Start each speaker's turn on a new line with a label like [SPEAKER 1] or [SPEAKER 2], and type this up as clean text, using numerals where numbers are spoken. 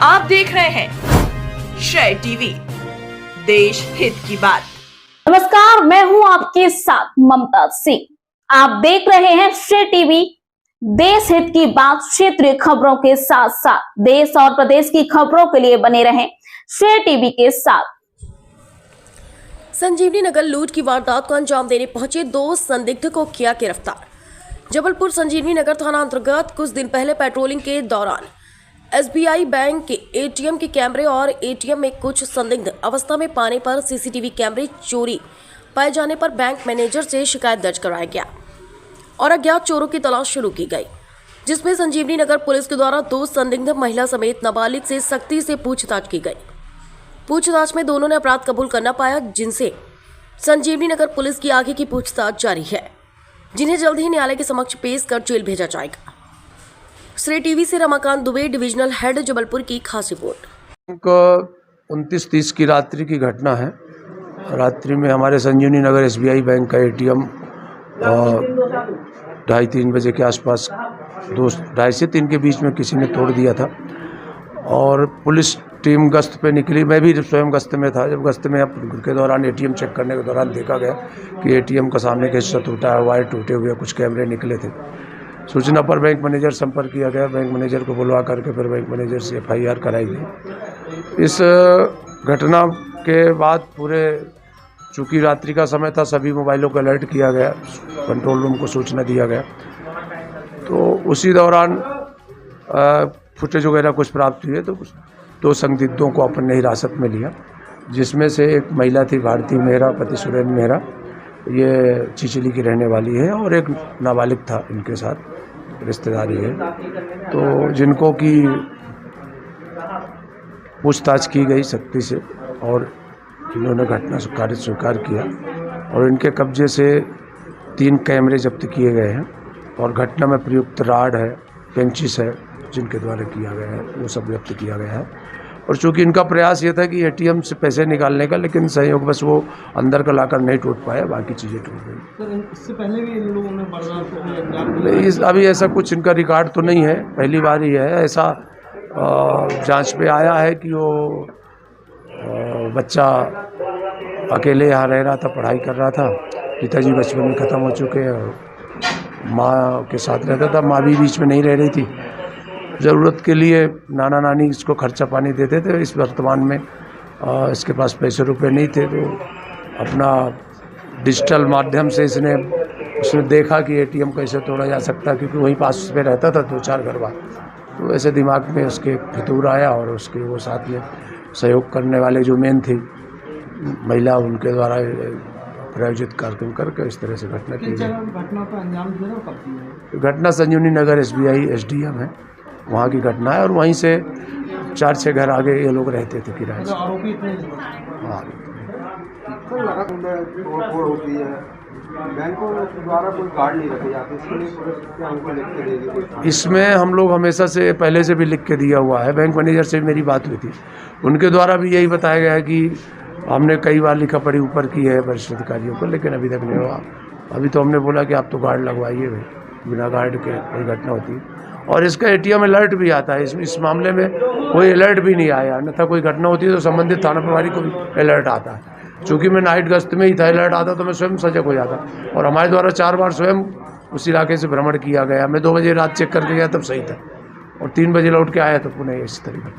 [SPEAKER 1] आप देख रहे हैं श्रेय टीवी, देश हित की बात।
[SPEAKER 2] नमस्कार, मैं हूं आपके साथ ममता सिंह। आप देख रहे हैं श्रेय टीवी, देश हित की बात। क्षेत्रीय खबरों के साथ साथ देश और प्रदेश की खबरों के लिए बने रहें श्रेय टीवी के साथ।
[SPEAKER 3] संजीवनी नगर लूट की वारदात को अंजाम देने पहुंचे 2 संदिग्ध को किया गिरफ्तार। जबलपुर संजीवनी नगर थाना अंतर्गत कुछ दिन पहले पेट्रोलिंग के दौरान SBI बैंक के ATM के कैमरे और ATM में कुछ संदिग्ध अवस्था में पाने पर CCTV कैमरे चोरी पाए जाने पर बैंक मैनेजर से शिकायत दर्ज कराया गया और अज्ञात चोरों की तलाश शुरू की गई, जिसमें संजीवनी नगर पुलिस के द्वारा 2 संदिग्ध महिला समेत नाबालिग से सख्ती से पूछताछ की गई। पूछताछ में दोनों ने अपराध कबूल करना पाया, जिनसे संजीवनी नगर पुलिस की आगे की पूछताछ जारी है, जिन्हें जल्द ही न्यायालय के समक्ष पेश कर जेल भेजा जाएगा। श्रेय टीवी से रमाकांत दुबे, डिविजनल हेड, जबलपुर की खास रिपोर्ट।
[SPEAKER 4] 29-30 की रात्रि की घटना है। रात्रि में हमारे संजीवनी नगर SBI बैंक का ATM 2:30-3 बजे के आसपास 2:30 से 3 के बीच में किसी ने तोड़ दिया था और पुलिस टीम गश्त पे निकली। मैं भी स्वयं गश्त में था। जब गश्त में के दौरान ATM चेक करने के दौरान देखा गया कि ATM का सामने का हिस्सा टूटा है, वायर टूटे हुए, कुछ कैमरे निकले थे। सूचना पर बैंक मैनेजर संपर्क किया गया। बैंक मैनेजर को बुलवा करके फिर बैंक मैनेजर से FIR कराई गई। इस घटना के बाद पूरे, चूँकि रात्रि का समय था, सभी मोबाइलों को अलर्ट किया गया, कंट्रोल रूम को सूचना दिया गया। तो उसी दौरान फुटेज वगैरह कुछ प्राप्त हुए तो 2 संदिग्धों को अपन ने हिरासत में लिया, जिसमें से एक महिला थी भारती मेहरा, पति सुरेंद्र मेहरा, ये चिचली की रहने वाली है, और एक नाबालिग था इनके साथ, रिश्तेदारी है। तो जिनको की पूछताछ की गई सख्ती से और इन्होंने घटना कार्य स्वीकार किया और इनके कब्जे से 3 कैमरे जब्त किए गए हैं और घटना में प्रयुक्त राड है, पेंचिस है, जिनके द्वारा किया गया है, वो सब जब्त किया गया है। और चूँकि इनका प्रयास ये था कि ATM से पैसे निकालने का, लेकिन संयोग बस वो अंदर का लाकर नहीं टूट पाया, बाकी चीज़ें टूट गई।
[SPEAKER 5] इससे पहले भी इन लोगों ने
[SPEAKER 4] नहीं, अभी ऐसा कुछ इनका रिकॉर्ड तो नहीं है, पहली बार ही है। ऐसा जांच पे आया है कि वो बच्चा अकेले यहाँ रह रहा था, पढ़ाई कर रहा था, पिताजी बचपन में ख़त्म हो चुके हैं और माँ के साथ रहता था। माँ भी बीच में नहीं रह रही थी। ज़रूरत के लिए नाना नानी इसको खर्चा पानी देते थे। इस वर्तमान में इसके पास पैसे रुपए नहीं थे, तो अपना डिजिटल माध्यम से उसने देखा कि ATM कैसे तोड़ा जा सकता, क्योंकि वहीं पास में रहता था 2-4 घर बाद। तो ऐसे दिमाग में उसके फितूर आया और उसके वो साथ में सहयोग करने वाले जो मेन थी महिला, उनके द्वारा प्रायोजित कार्यक्रम करके इस तरह से घटना की गई।
[SPEAKER 5] घटना को अंजाम दिया कब की है?
[SPEAKER 4] घटना संजीवनी नगर SBI SDM है, वहाँ की घटना है और वहीं से 4-6 घर आगे ये लोग रहते थे किराए से।
[SPEAKER 5] आरोपी इतने
[SPEAKER 4] हाँ,
[SPEAKER 6] तोड़ होती है, बैंकों द्वारा कोई कार्ड नहीं रखे जाते, इसके लिए पुलिस क्या हमको लिख के देगी?
[SPEAKER 4] इसमें हम लोग हमेशा से पहले से भी लिख के दिया हुआ है। बैंक मैनेजर से मेरी बात हुई थी, उनके द्वारा भी यही बताया गया है कि हमने कई बार लिखा पढ़ी ऊपर की है वरिष्ठ अधिकारियों को, लेकिन अभी तक नहीं हुआ। अभी तो हमने बोला कि आप तो गार्ड लगवाइए भाई, बिना गार्ड के कोई घटना होती है। और इसका ATM अलर्ट भी आता है। इस मामले में कोई अलर्ट भी नहीं आया, अन्यथा कोई घटना होती है तो संबंधित थाना प्रभारी को भी अलर्ट आता है। चूँकि मैं नाइट गश्त में ही था, अलर्ट आता तो मैं स्वयं सजग हो जाता। और हमारे द्वारा 4 बार स्वयं उस इलाके से भ्रमण किया गया। मैं 2 बजे रात चेक करके गया तब सही था और 3 बजे लौट के आया तो पुनः इस तरीके।